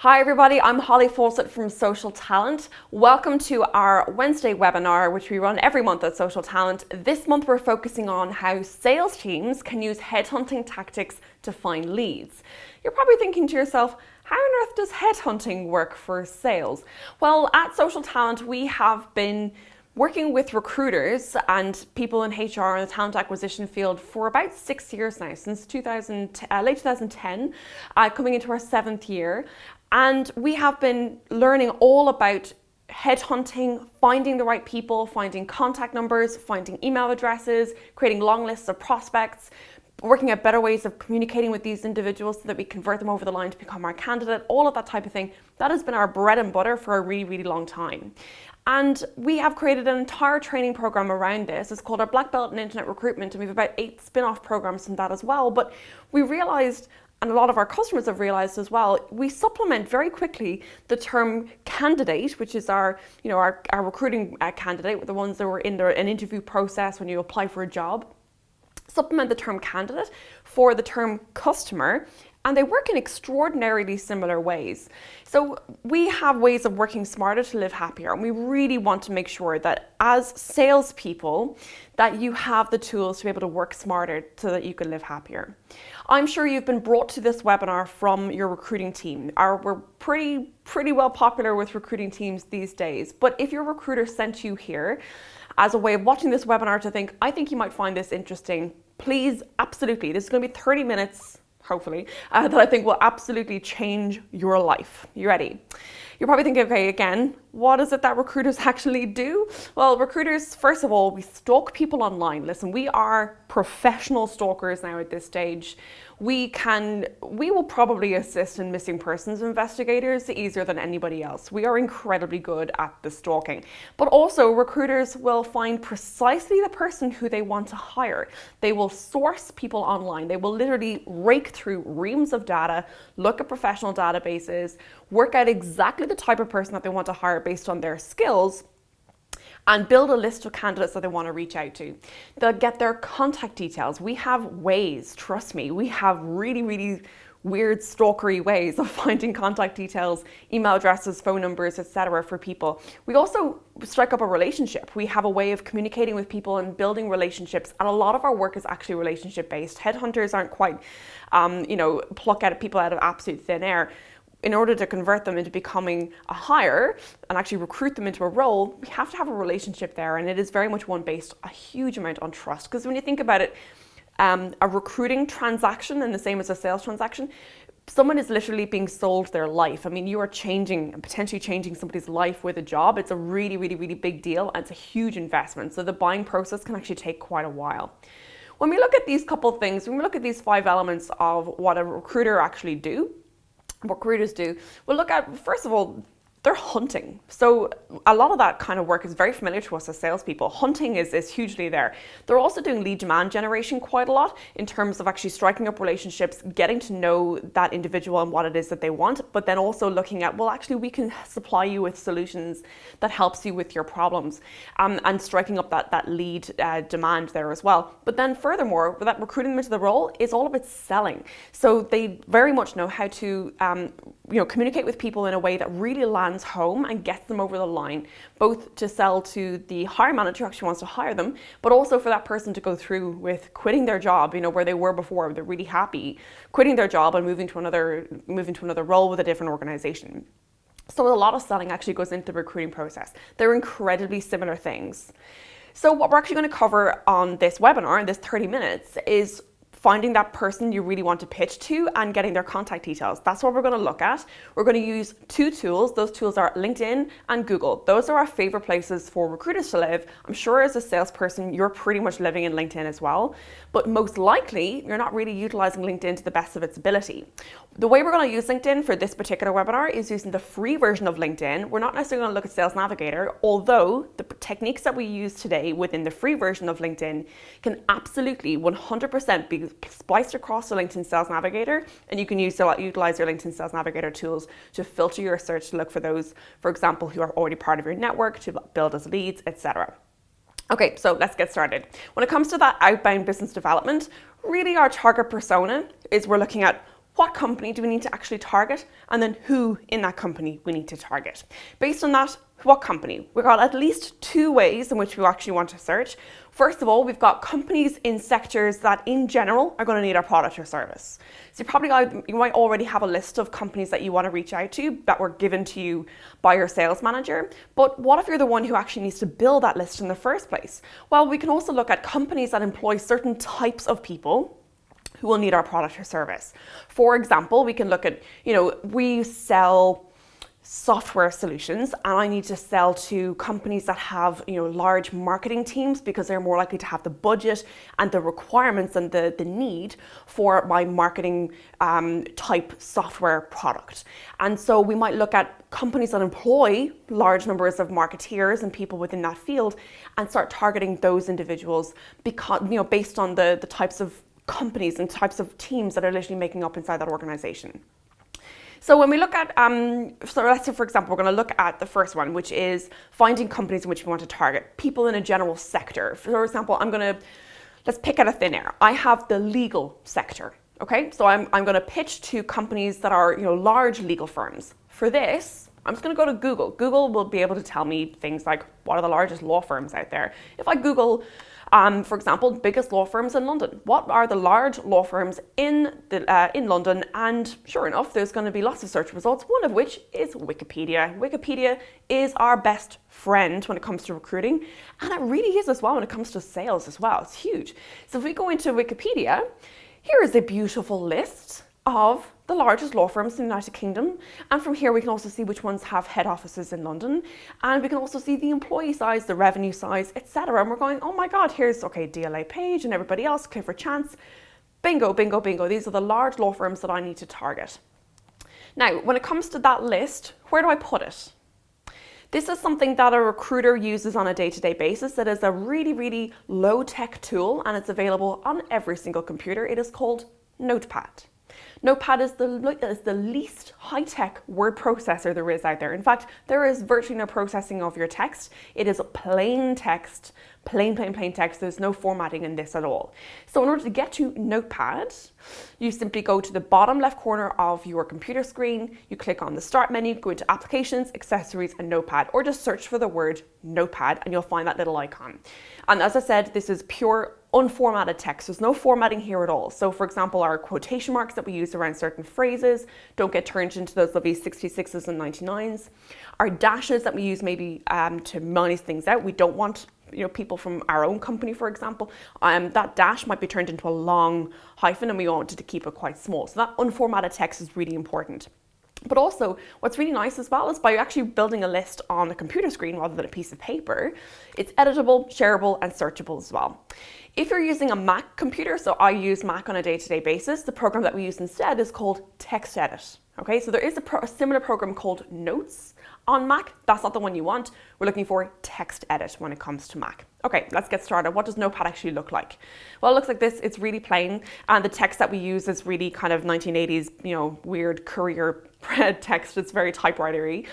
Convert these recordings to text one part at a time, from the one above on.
Hi everybody, I'm Holly Fawcett from Social Talent. Welcome to our Wednesday webinar, which we run every month at Social Talent. This month we're focusing on how sales teams can use headhunting tactics to find leads. You're probably thinking to yourself, how on earth does headhunting work for sales? Well, at Social Talent we have been working with recruiters and people in HR and the talent acquisition field for about 6 years now, since late 2010, coming into our 7th year. And we have been learning all about headhunting, finding the right people, finding contact numbers, finding email addresses, creating long lists of prospects, working out better ways of communicating with these individuals so that we convert them over the line to become our candidate, all of that type of thing. That has been our bread and butter for a really, really long time. And we have created an entire training program around this. It's called our Black Belt in Internet Recruitment, and we have about 8 spin-off programs from that as well. But we realized, and a lot of our customers have realized as well, we supplement very quickly the term candidate, which is our recruiting candidate, the ones that were in an interview process when you apply for a job. Supplement the term candidate for the term customer, and they work in extraordinarily similar ways. So we have ways of working smarter to live happier, and we really want to make sure that as salespeople that you have the tools to be able to work smarter so that you can live happier. I'm sure you've been brought to this webinar from your recruiting team. We're pretty well popular with recruiting teams these days, but if your recruiter sent you here as a way of watching this webinar to think, I think you might find this interesting, please, absolutely. This is going to be 30 minutes, hopefully, that I think will absolutely change your life. You ready? You're probably thinking, okay, again, what is it that recruiters actually do? Well, recruiters, first of all, we stalk people online. Listen, we are professional stalkers now at this stage. We will probably assist in missing persons investigators easier than anybody else. We are incredibly good at the stalking. But also recruiters will find precisely the person who they want to hire. They will source people online. They will literally rake through reams of data, look at professional databases, work out exactly the type of person that they want to hire based on their skills, and build a list of candidates that they want to reach out to. They'll get their contact details. We have ways, trust me, we have really, really weird stalkery ways of finding contact details, email addresses, phone numbers, etc. for people. We also strike up a relationship. We have a way of communicating with people and building relationships, and a lot of our work is actually relationship based. Headhunters aren't quite, pluck out people out of absolute thin air. In order to convert them into becoming a hire and actually recruit them into a role, we have to have a relationship there, and it is very much one based a huge amount on trust. Because when you think about it, a recruiting transaction and the same as a sales transaction, someone is literally being sold their life. I mean, you are changing and potentially changing somebody's life with a job. It's a really, really, really big deal, and it's a huge investment. So the buying process can actually take quite a while. When we look at these couple of things, when we look at these 5 elements of what a recruiter actually do, what recruiters do, we'll look at, first of all, they're hunting. So a lot of that kind of work is very familiar to us as salespeople. Hunting is hugely there. They're also doing lead demand generation quite a lot in terms of actually striking up relationships, getting to know that individual and what it is that they want, but then also looking at, well, actually we can supply you with solutions that helps you with your problems, and striking up that lead demand there as well. But then furthermore, with that recruiting them into the role is all about selling. So they very much know how to communicate with people in a way that really lands home and gets them over the line, both to sell to the hiring manager who actually wants to hire them, but also for that person to go through with quitting their job, where they were before, they're really happy, quitting their job and moving to another role with a different organization. So a lot of selling actually goes into the recruiting process. They're incredibly similar things. So what we're actually going to cover on this webinar in this 30 minutes is finding that person you really want to pitch to and getting their contact details. That's what we're going to look at. We're going to use 2 tools. Those tools are LinkedIn and Google. Those are our favorite places for recruiters to live. I'm sure as a salesperson, you're pretty much living in LinkedIn as well, but most likely you're not really utilizing LinkedIn to the best of its ability. The way we're going to use LinkedIn for this particular webinar is using the free version of LinkedIn. We're not necessarily going to look at Sales Navigator, although the techniques that we use today within the free version of LinkedIn can absolutely 100% be spliced across the LinkedIn Sales Navigator, and you can utilize your LinkedIn Sales Navigator tools to filter your search to look for those, for example, who are already part of your network, to build as leads, etc. Okay, so let's get started. When it comes to that outbound business development, really our target persona is we're looking at what company do we need to actually target, and then who in that company we need to target. Based on that, what company? We've got at least 2 ways in which we actually want to search. First of all, we've got companies in sectors that in general are going to need our product or service. So you might already have a list of companies that you want to reach out to that were given to you by your sales manager. But what if you're the one who actually needs to build that list in the first place? Well, we can also look at companies that employ certain types of people who will need our product or service. For example, we can look at, we sell software solutions, and I need to sell to companies that have large marketing teams because they're more likely to have the budget and the requirements and the need for my marketing type software product. And so we might look at companies that employ large numbers of marketeers and people within that field and start targeting those individuals because based on the types of companies and types of teams that are literally making up inside that organization. So when we look at, so let's say for example, we're going to look at the first one, which is finding companies in which we want to target, people in a general sector. For example, let's pick out of thin air. I have the legal sector, okay? So I'm going to pitch to companies that are, large legal firms. For this, I'm just going to go to Google. Google will be able to tell me things like, what are the largest law firms out there? If I Google, for example, biggest law firms in London. What are the large law firms in London? And sure enough, there's going to be lots of search results, one of which is Wikipedia. Wikipedia is our best friend when it comes to recruiting, and it really is as well when it comes to sales as well. It's huge. So if we go into Wikipedia, here is a beautiful list of the largest law firms in the United Kingdom. And from here, we can also see which ones have head offices in London. And we can also see the employee size, the revenue size, etc. And we're going, oh my God, here's, DLA Page and everybody else, Clifford Chance. Bingo, bingo, bingo. These are the large law firms that I need to target. Now, when it comes to that list, where do I put it? This is something that a recruiter uses on a day-to-day basis. It is a really, really low-tech tool, and it's available on every single computer. It is called Notepad. Notepad is the least high-tech word processor there is out there. In fact, there is virtually no processing of your text. It is plain text, plain text. There's no formatting in this at all. So in order to get to Notepad, you simply go to the bottom left corner of your computer screen, you click on the Start menu, go into Applications, Accessories, and Notepad, or just search for the word Notepad and you'll find that little icon. And as I said, this is pure unformatted text. There's no formatting here at all. So for example, our quotation marks that we use around certain phrases don't get turned into those lovely 66s and 99s. Our dashes that we use maybe to minus things out, we don't want people from our own company, for example, that dash might be turned into a long hyphen and we wanted to keep it quite small. So that unformatted text is really important. But also, what's really nice as well is by actually building a list on a computer screen rather than a piece of paper, it's editable, shareable, and searchable as well. If you're using a Mac computer, so I use Mac on a day-to-day basis, the program that we use instead is called TextEdit. Okay, so there is a similar program called Notes on Mac. That's not the one you want. We're looking for TextEdit when it comes to Mac. Okay, let's get started. What does Notepad actually look like? Well, it looks like this. It's really plain, and the text that we use is really kind of 1980s, weird courier text. It's very typewritery.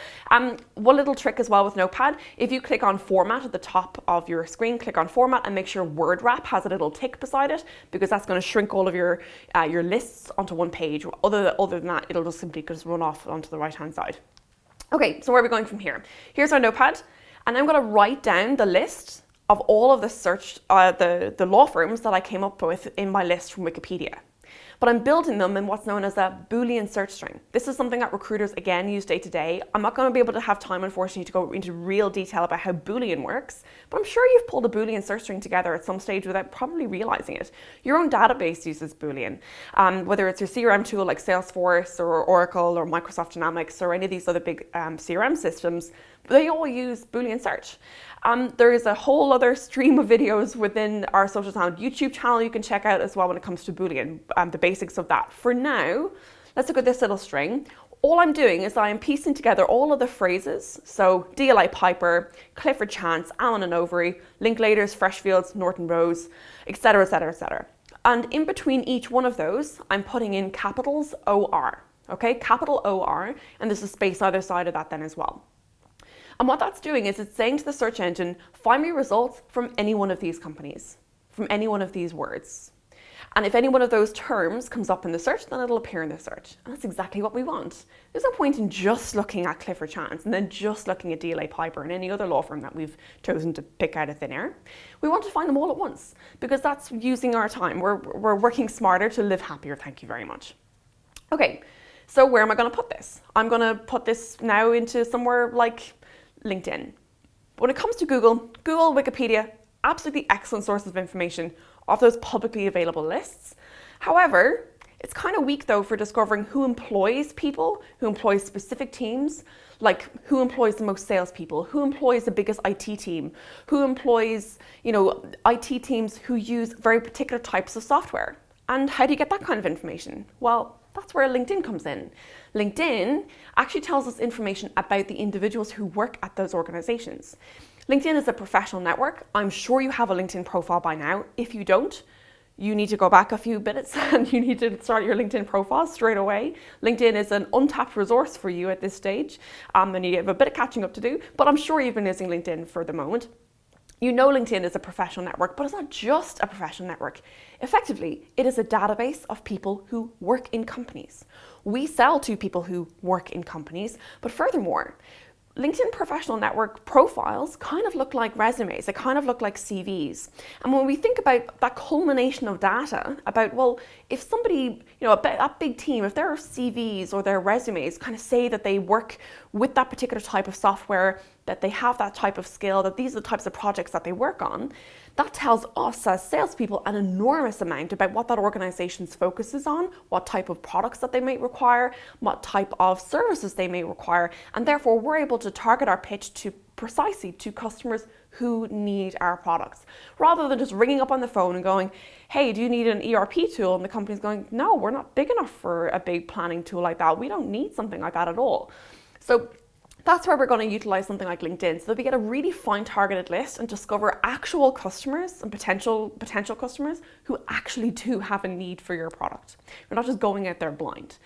One little trick as well with Notepad, if you click on Format at the top of your screen, click on Format and make sure Word Wrap has a little tick beside it, because that's going to shrink all of your lists onto one page. Other than that, it'll just simply just run off onto the right-hand side. Okay, so where are we going from here? Here's our Notepad, and I'm going to write down the list of all of the the law firms that I came up with in my list from Wikipedia. But I'm building them in what's known as a Boolean search string. This is something that recruiters, again, use day to day. I'm not going to be able to have time, unfortunately, to go into real detail about how Boolean works, but I'm sure you've pulled a Boolean search string together at some stage without probably realizing it. Your own database uses Boolean, whether it's your CRM tool like Salesforce or Oracle or Microsoft Dynamics or any of these other big CRM systems, they all use Boolean search. There is a whole other stream of videos within our Social Talent YouTube channel you can check out as well when it comes to Boolean, the basics of that. For now, let's look at this little string. All I'm doing is I am piecing together all of the phrases. So DLA Piper, Clifford Chance, Allen and Overy, Linklaters, Freshfields, Norton Rose, etc., etc., etc. And in between each one of those, I'm putting in capitals OR. Okay, capital OR, and there's a space either side of that then as well. And what that's doing is it's saying to the search engine, find me results from any one of these companies, from any one of these words. And if any one of those terms comes up in the search, then it'll appear in the search. And that's exactly what we want. There's no point in just looking at Clifford Chance and then just looking at DLA Piper and any other law firm that we've chosen to pick out of thin air. We want to find them all at once because that's using our time. We're working smarter to live happier. Thank you very much. Okay, so where am I going to put this? I'm going to put this now into somewhere like LinkedIn. When it comes to Google, Wikipedia, absolutely excellent sources of information of those publicly available lists. However, it's kind of weak though for discovering who employs people, who employs specific teams, like who employs the most salespeople, who employs the biggest IT team, who employs, IT teams who use very particular types of software. And how do you get that kind of information? Well, that's where LinkedIn comes in. LinkedIn actually tells us information about the individuals who work at those organizations. LinkedIn is a professional network. I'm sure you have a LinkedIn profile by now. If you don't, you need to go back a few minutes and you need to start your LinkedIn profile straight away. LinkedIn is an untapped resource for you at this stage, and you have a bit of catching up to do, but I'm sure you've been using LinkedIn for the moment. You know LinkedIn is a professional network, but it's not just a professional network. Effectively, it is a database of people who work in companies. We sell to people who work in companies, but furthermore, LinkedIn professional network profiles kind of look like resumes, they kind of look like CVs. And when we think about that culmination of data, about, well, if somebody, a big team, if their CVs or their resumes kind of say that they work with that particular type of software, that they have that type of skill, that these are the types of projects that they work on, that tells us as salespeople an enormous amount about what that organization's focus is on, what type of products that they may require, what type of services they may require, and therefore we're able to target our pitch precisely to customers who need our products, rather than just ringing up on the phone and going, hey, do you need an ERP tool? And the company's going, no, we're not big enough for a big planning tool like that. We don't need something like that at all. So that's where we're going to utilize something like LinkedIn, so that we get a really fine targeted list and discover actual customers and potential customers who actually do have a need for your product. We're not just going out there blind.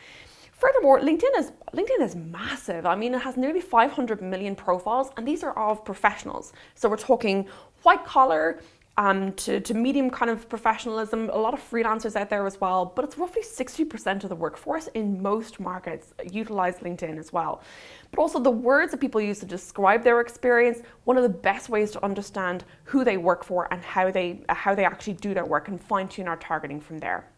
Furthermore, LinkedIn is massive. I mean, it has nearly 500 million profiles, and these are of professionals. So we're talking white collar, to medium kind of professionalism, a lot of freelancers out there as well, but it's roughly 60% of the workforce in most markets utilize LinkedIn as well. But also the words that people use to describe their experience, one of the best ways to understand who they work for and how they actually do their work and fine tune our targeting from there.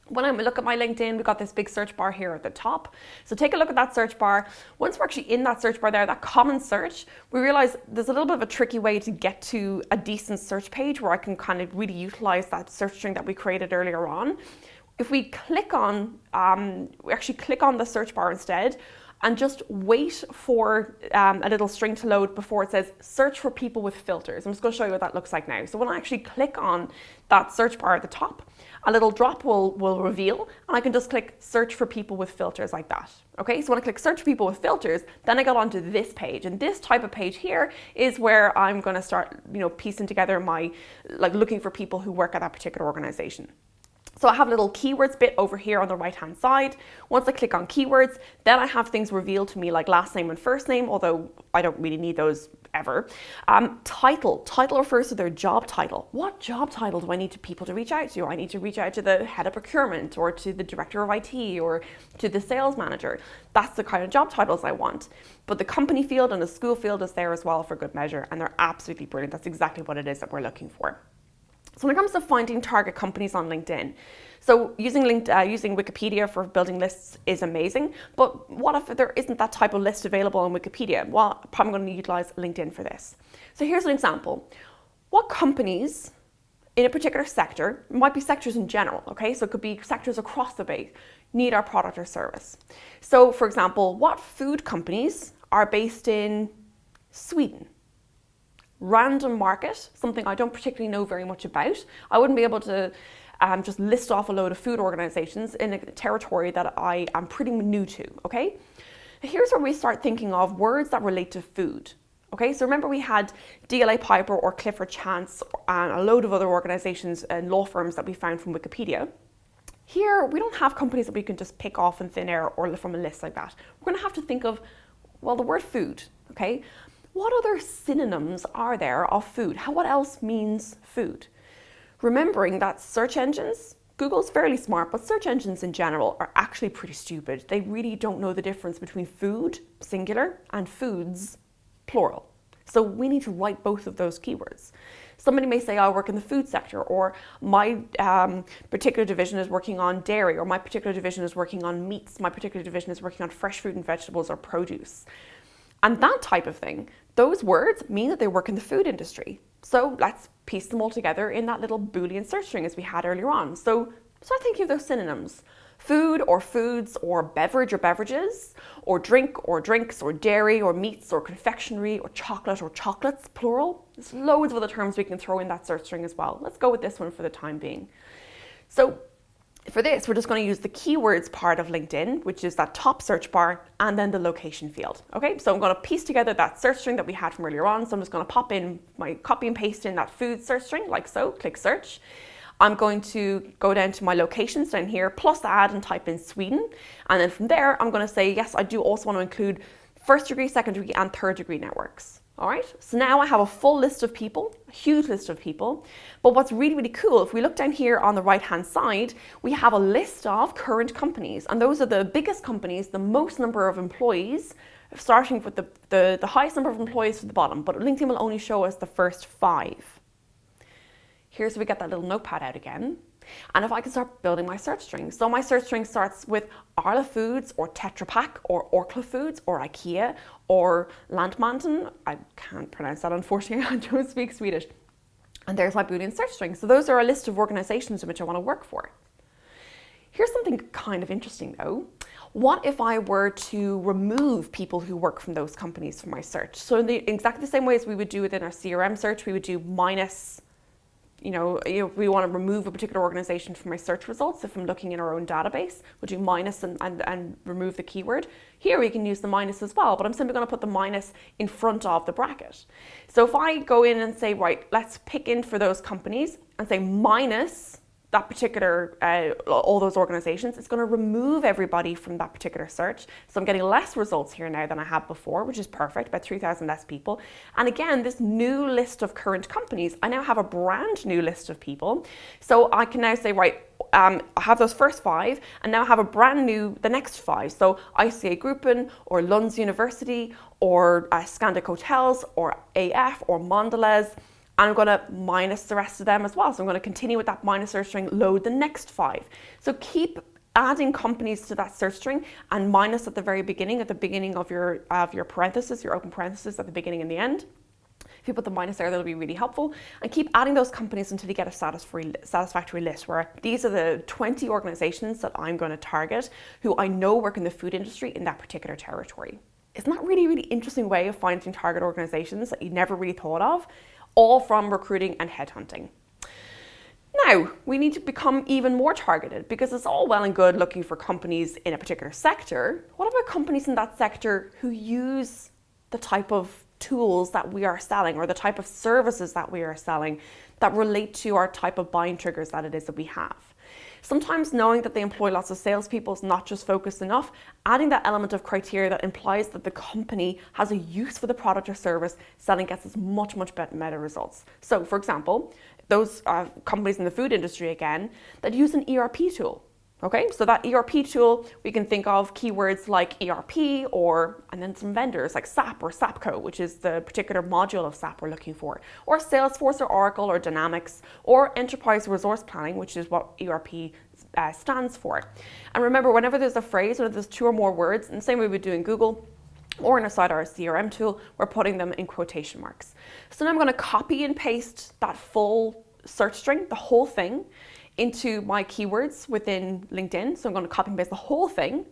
When I look at my LinkedIn, we've got this big search bar here at the top. So take a look at that search bar. Once we're actually in that search bar there, that common search, we realize there's a little bit of a tricky way to get to a decent search page where I can kind of really utilize that search string that we created earlier on. If we click on, we actually click on the search bar instead, and just wait for a little string to load before it says search for people with filters. I'm just going to show you what that looks like now. So when I actually click on that search bar at the top, a little drop will reveal, and I can just click search for people with filters like that. Okay, so when I click search for people with filters, then I got onto this page, and this type of page here is where I'm going to start, piecing together my, looking for people who work at that particular organization. So I have a little keywords bit over here on the right hand side. Once I click on keywords, then I have things revealed to me like last name and first name, although I don't really need those ever. Title refers to their job title. What job title do I need people to reach out to? I need to reach out to the head of procurement or to the director of IT or to the sales manager. That's the kind of job titles I want. But the company field and the school field is there as well for good measure, and they're absolutely brilliant. That's exactly what it is that we're looking for. So when it comes to finding target companies on LinkedIn, so using Wikipedia for building lists is amazing, but what if there isn't that type of list available on Wikipedia? Well, I'm going to utilize LinkedIn for this. So here's an example. What companies in a particular sector, it might be sectors in general, okay? So it could be sectors across the base, need our product or service. So for example, what food companies are based in Sweden? Random market, something I don't particularly know very much about. I wouldn't be able to just list off a load of food organizations in a territory that I am pretty new to, okay? Here's where we start thinking of words that relate to food. Okay, so remember we had DLA Piper or Clifford Chance and a load of other organizations and law firms that we found from Wikipedia. Here, we don't have companies that we can just pick off in thin air or from a list like that. We're gonna have to think of, well, the word food, okay? What other synonyms are there of food? What else means food? Remembering that search engines Google's fairly smart, but search engines in general are actually pretty stupid. They really don't know the difference between food, singular, and foods, plural. So we need to write both of those keywords. Somebody may say, I work in the food sector, or my particular division is working on dairy, or my particular division is working on meats, my particular division is working on fresh fruit and vegetables or produce. And that type of thing, those words mean that they work in the food industry. So let's piece them all together in that little Boolean search string as we had earlier on. So start thinking of those synonyms. Food or foods, or beverage or beverages, or drink or drinks, or dairy or meats, or confectionery or chocolates, plural. There's loads of other terms we can throw in that search string as well. Let's go with this one for the time being. So for this, we're just going to use the keywords part of LinkedIn, which is that top search bar, and then the location field. Okay, so I'm going to piece together that search string that we had from earlier on. So I'm just going to pop in my copy and paste in that food search string, like so, click search. I'm going to go down to my locations down here, plus add, and type in Sweden. And then from there, I'm going to say, yes, I do also want to include first degree, second degree, and third degree networks. All right, so now I have a full list of people, a huge list of people. But what's really, really cool, if we look down here on the right-hand side, we have a list of current companies. And those are the biggest companies, the most number of employees, starting with the highest number of employees to the bottom. But LinkedIn will only show us the first 5. Here's where we get that little notepad out again. And if I can start building my search string. So my search string starts with Arla Foods, or Tetra Pak, or Orkla Foods, or IKEA, or Lantmanten. I can't pronounce that, unfortunately. I don't speak Swedish. And there's my Boolean search string. So those are a list of organizations in which I want to work for. Here's something kind of interesting though. What if I were to remove people who work from those companies from my search? So in exactly the same way as we would do within our CRM search, we would do minus. If we want to remove a particular organization from my search results, if I'm looking in our own database, we'll do minus and remove the keyword. Here we can use the minus as well, but I'm simply going to put the minus in front of the bracket. So if I go in and say, right, let's pick in for those companies and say minus that particular, all those organizations, it's going to remove everybody from that particular search. So I'm getting less results here now than I had before, which is perfect, about 3,000 less people. And again, this new list of current companies, I now have a brand new list of people. So I can now say, right, I have those first 5, and now I have a brand new, the next 5. So ICA Gruppen, or Lunds University, or Scandic Hotels, or AF, or Mondelez. And I'm going to minus the rest of them as well. So I'm going to continue with that minus search string, load the next 5. So keep adding companies to that search string, and minus at the very beginning, of your parenthesis, your open parenthesis at the beginning and the end. If you put the minus there, that'll be really helpful. And keep adding those companies until you get a satisfactory list where these are the 20 organizations that I'm going to target who I know work in the food industry in that particular territory. Isn't that really, really interesting way of finding target organizations that you never really thought of? All from recruiting and headhunting. Now, we need to become even more targeted, because it's all well and good looking for companies in a particular sector. What about companies in that sector who use the type of tools that we are selling, or the type of services that we are selling that relate to our type of buying triggers that it is that we have? Sometimes knowing that they employ lots of salespeople is not just focused enough. Adding that element of criteria that implies that the company has a use for the product or service selling gets us much, much better results. So for example, those companies in the food industry again that use an ERP tool. Okay, so that ERP tool, we can think of keywords like ERP, and then some vendors like SAP or SAPCO, which is the particular module of SAP we're looking for, or Salesforce or Oracle or Dynamics, or Enterprise Resource Planning, which is what ERP stands for. And remember, whenever there's a phrase, whenever there's 2 or more words, and the same way we do in Google, or inside our CRM tool, we're putting them in quotation marks. So now I'm going to copy and paste that full search string, the whole thing, into my keywords within LinkedIn. So I'm going to copy and paste the whole thing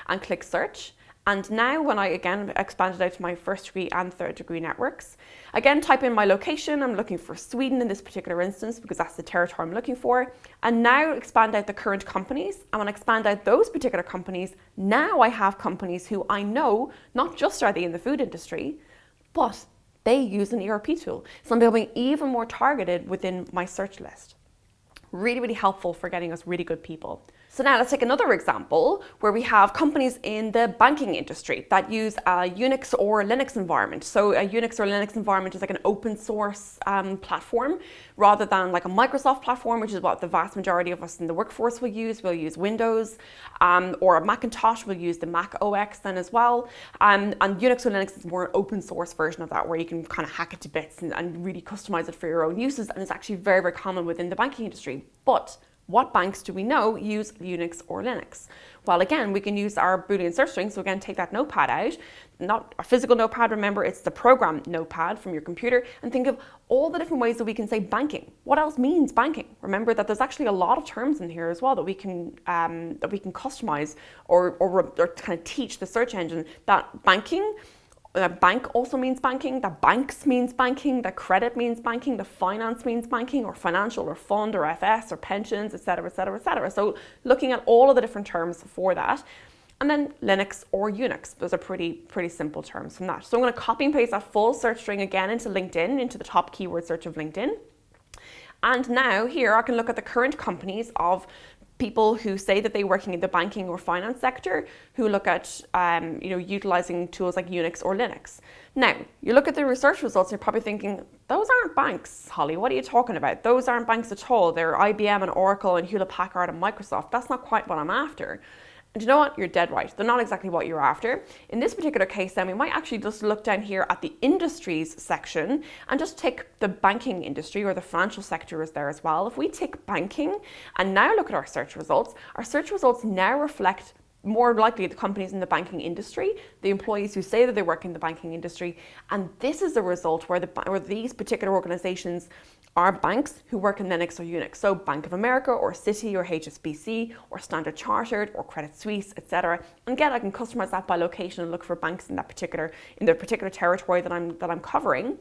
and click search. And now when I again expanded out to my first degree and third degree networks, again type in my location. I'm looking for Sweden in this particular instance because that's the territory I'm looking for. And now expand out the current companies. And when I expand out those particular companies, now I have companies who I know not just are they in the food industry, but they use an ERP tool. So I'm becoming even more targeted within my search list. Really, really helpful for getting us really good people. So now let's take another example where we have companies in the banking industry that use a Unix or Linux environment. So a Unix or Linux environment is like an open source platform rather than like a Microsoft platform, which is what the vast majority of us in the workforce will use. We'll use Windows or a Macintosh, we'll use the Mac OS then as well. And Unix or Linux is more an open source version of that where you can kind of hack it to bits and really customize it for your own uses. And it's actually very, very common within the banking industry. But what banks do we know use Unix or Linux? Well, again, we can use our Boolean search string. So again, take that notepad out, not a physical notepad. Remember, it's the program notepad from your computer, and think of all the different ways that we can say banking. What else means banking? Remember that there's actually a lot of terms in here as well that we can customize or kind of teach the search engine that banking. Bank also means banking, that banks means banking, that credit means banking, the finance means banking, or financial, or fund, or FS, or pensions, etc., etc., etc. So looking at all of the different terms for that. And then Linux or Unix. Those are pretty simple terms from that. So I'm going to copy and paste that full search string again into LinkedIn, into the top keyword search of LinkedIn. And now here I can look at the current companies of people who say that they're working in the banking or finance sector, who look at utilizing tools like Unix or Linux. Now, you look at the research results, you're probably thinking, those aren't banks, Holly, what are you talking about? Those aren't banks at all. They're IBM and Oracle and Hewlett Packard and Microsoft. That's not quite what I'm after. And you know what? You're dead right. They're not exactly what you're after. In this particular case, then we might actually just look down here at the industries section and just take the banking industry, or the financial sector is there as well. If we take banking and now look at our search results now reflect more likely the companies in the banking industry, the employees who say that they work in the banking industry. And this is the result where these particular organizations are banks who work in Linux or Unix. So Bank of America or Citi or HSBC or Standard Chartered or Credit Suisse, etc. And again, I can customize that by location and look for banks in the particular territory that I'm covering,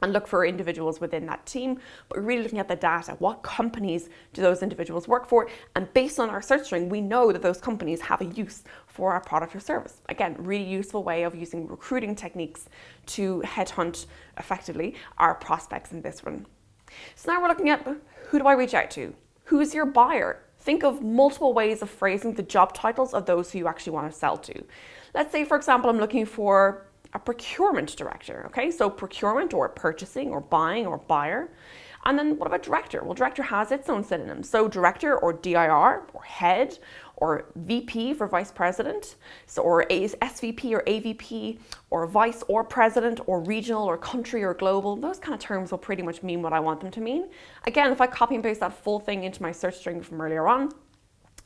and look for individuals within that team. But we're really looking at the data. What companies do those individuals work for? And based on our search string, we know that those companies have a use for our product or service. Again, really useful way of using recruiting techniques to headhunt effectively our prospects in this one. So now we're looking at, who do I reach out to? Who's your buyer? Think of multiple ways of phrasing the job titles of those who you actually want to sell to. Let's say, for example, I'm looking for a procurement director, okay? So procurement or purchasing or buying or buyer. And then what about director? Well, director has its own synonyms. So director or DIR or head or VP for vice president, so or SVP or AVP or vice or president or regional or country or global. Those kind of terms will pretty much mean what I want them to mean. Again, if I copy and paste that full thing into my search string from earlier on,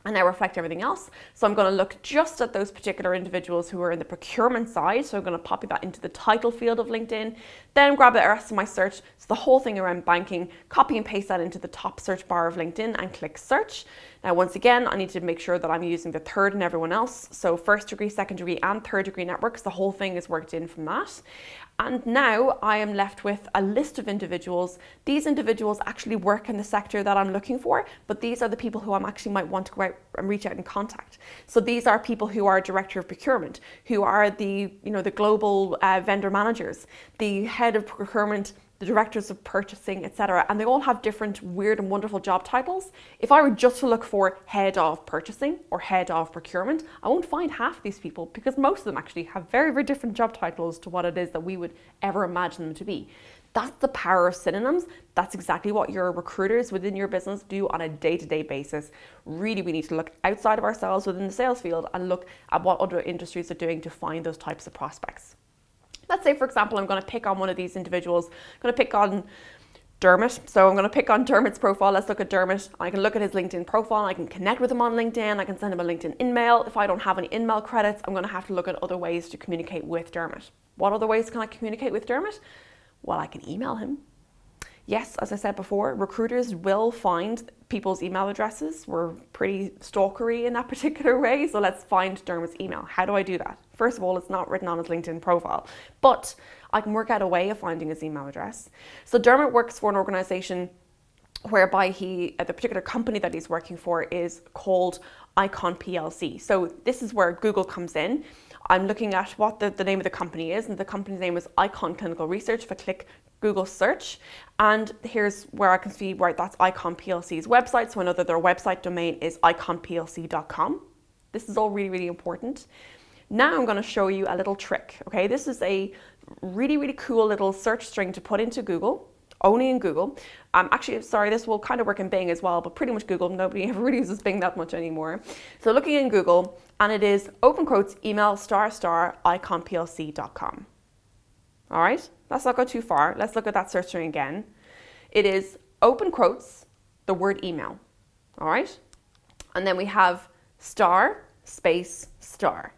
and now reflect everything else. So I'm going to look just at those particular individuals who are in the procurement side. So I'm going to copy that into the title field of LinkedIn, then grab the rest of my search. So the whole thing around banking, copy and paste that into the top search bar of LinkedIn and click search. Now, once again, I need to make sure that I'm using the third and everyone else. So first degree, second degree, and third degree networks. The whole thing is worked in from that. And now I am left with a list of individuals. These individuals actually work in the sector that I'm looking for, but these are the people who I actually might want to go out and reach out and contact. So these are people who are director of procurement, who are the global vendor managers, the head of procurement, the directors of purchasing, etc. And they all have different weird and wonderful job titles. If I were just to look for head of purchasing or head of procurement, I won't find half of these people because most of them actually have very, very different job titles to what it is that we would ever imagine them to be. That's the power of synonyms. That's exactly what your recruiters within your business do on a day-to-day basis. Really, we need to look outside of ourselves within the sales field and look at what other industries are doing to find those types of prospects. Let's say, for example, I'm going to pick on one of these individuals. I'm going to pick on Dermot. So I'm going to pick on Dermot's profile. Let's look at Dermot. I can look at his LinkedIn profile. I can connect with him on LinkedIn. I can send him a LinkedIn email. If I don't have any email credits, I'm going to have to look at other ways to communicate with Dermot. What other ways can I communicate with Dermot? Well, I can email him. Yes, as I said before, recruiters will find people's email addresses. We're pretty stalkery in that particular way. So let's find Dermot's email. How do I do that? First of all, it's not written on his LinkedIn profile, but I can work out a way of finding his email address. So Dermot works for an organization whereby the particular company that he's working for is called Icon PLC. So this is where Google comes in. I'm looking at what the name of the company is, and the company's name is Icon Clinical Research. If I click Google search, and here's where I can see, right, that's Icon PLC's website, so I know that their website domain is iconplc.com. This is all really, really important. Now I'm going to show you a little trick, okay? This is a really, really cool little search string to put into Google, only in Google. Actually, sorry, this will kind of work in Bing as well, but pretty much Google. Nobody ever really uses Bing that much anymore. So looking in Google, and it is open quotes, email, iconplc.com. All right, let's not go too far. Let's look at that search string again. It is open quotes, the word email. All right, and then we have star, space, star.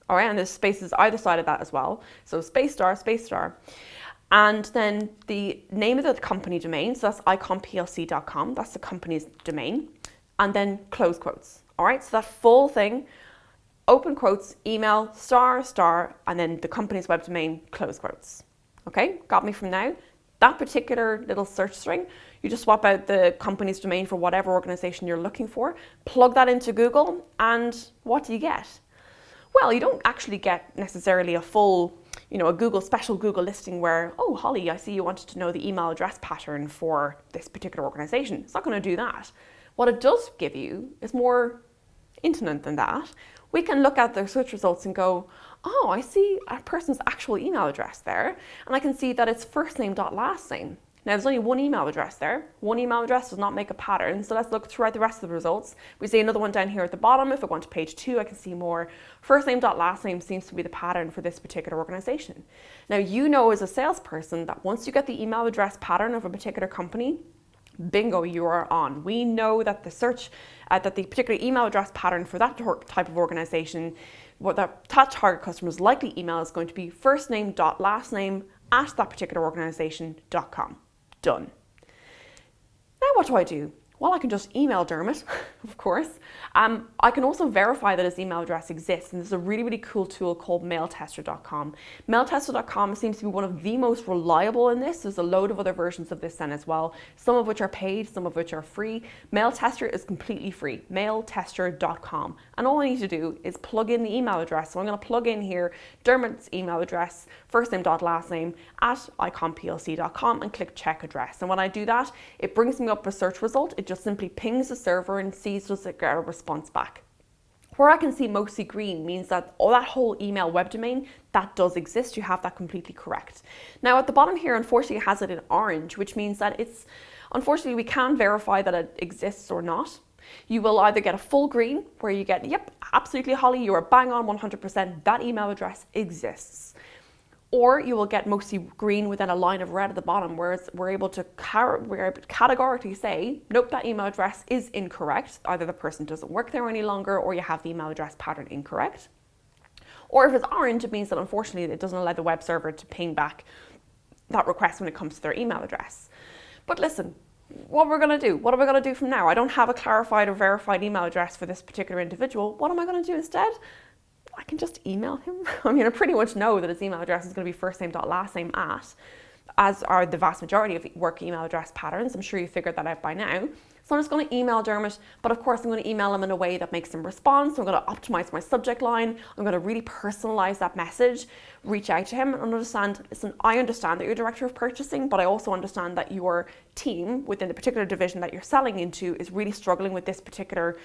All right, and there's spaces either side of that as well. So space star, and then the name of the company domain, so that's iconplc.com, that's the company's domain, and then close quotes. All right, so that full thing, open quotes, email, star, and then the company's web domain, close quotes. Okay, got me from now? That particular little search string, you just swap out the company's domain for whatever organization you're looking for, plug that into Google, and what do you get? Well, you don't actually get necessarily a full, a special Google listing where, oh, Holly, I see you wanted to know the email address pattern for this particular organization. It's not going to do that. What it does give you is more intimate than that. We can look at the search results and go, oh, I see a person's actual email address there, and I can see that it's first name dot last name. Now, there's only one email address there. One email address does not make a pattern, so let's look throughout the rest of the results. We see another one down here at the bottom. If I go on to page 2, I can see more. First name dot last name seems to be the pattern for this particular organization. Now, you know as a salesperson that once you get the email address pattern of a particular company, bingo, you are on. We know that the search, that the particular email address pattern for that type of organization, what that target customer's likely email is going to be first name dot last name at that particular organization.com. Done. Now what do? Well, I can just email Dermot, of course. I can also verify that his email address exists, and there's a really, really cool tool called mailtester.com. Mailtester.com seems to be one of the most reliable in this. There's a load of other versions of this then as well, some of which are paid, some of which are free. Mailtester is completely free, mailtester.com. And all I need to do is plug in the email address. So I'm going to plug in here Dermot's email address, first name dot last name at iconplc.com, and click check address. And when I do that, it brings me up a search result. It just simply pings the server and sees does it get a response back. Where I can see mostly green means that that whole email web domain, that does exist. You have that completely correct. Now at the bottom here, unfortunately, it has it in orange, which means that unfortunately, we can verify that it exists or not. You will either get a full green where you get, yep, absolutely, Holly, you are bang on 100%, that email address exists. Or you will get mostly green with then a line of red at the bottom, whereas we're able to categorically say, nope, that email address is incorrect. Either the person doesn't work there any longer, or you have the email address pattern incorrect. Or if it's orange, it means that unfortunately it doesn't allow the web server to ping back that request when it comes to their email address. But listen, what we're going to do? What are we going to do from now? I don't have a clarified or verified email address for this particular individual. What am I going to do instead? I can just email him. I mean, I pretty much know that his email address is going to be first name dot last name at, as are the vast majority of work email address patterns. I'm sure you figured that out by now. So I'm just going to email Dermot, but of course I'm going to email him in a way that makes him respond. So I'm going to optimize my subject line. I'm going to really personalize that message, reach out to him and understand, listen, I understand that you're director of purchasing, but I also understand that your team within the particular division that you're selling into is really struggling with this particular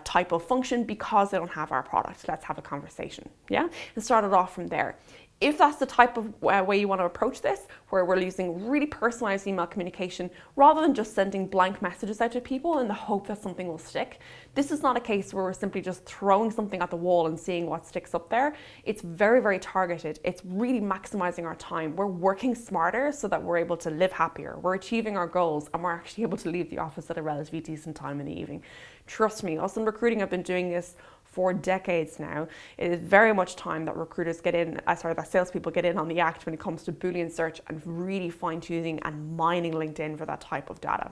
type of function because they don't have our product. Let's have a conversation, yeah? And start it off from there. If that's the type of way you want to approach this, where we're using really personalized email communication rather than just sending blank messages out to people in the hope that something will stick, this is not a case where we're simply just throwing something at the wall and seeing what sticks up there. It's very, very targeted. It's really maximizing our time. We're working smarter so that we're able to live happier. We're achieving our goals, and we're actually able to leave the office at a relatively decent time in the evening. Trust me, us in recruiting, I've been doing this for decades now. It is very much time that recruiters get in, that salespeople get in on the act when it comes to Boolean search and really fine-tuning and mining LinkedIn for that type of data.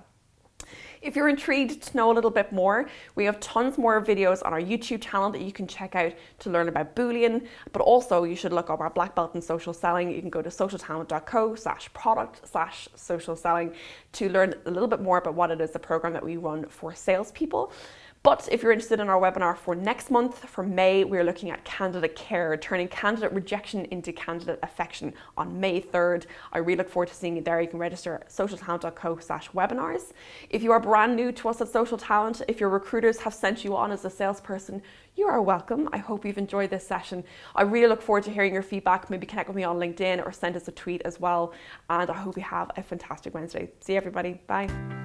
If you're intrigued to know a little bit more, we have tons more videos on our YouTube channel that you can check out to learn about Boolean, but also you should look up our black belt in social selling. You can go to socialtalent.co/product/social selling to learn a little bit more about what it is, the program that we run for salespeople. But if you're interested in our webinar for next month, for May, we're looking at candidate care, turning candidate rejection into candidate affection on May 3rd. I really look forward to seeing you there. You can register at socialtalent.co/webinars. If you are brand new to us at Social Talent, if your recruiters have sent you on as a salesperson, you are welcome. I hope you've enjoyed this session. I really look forward to hearing your feedback. Maybe connect with me on LinkedIn or send us a tweet as well. And I hope you have a fantastic Wednesday. See you, everybody. Bye.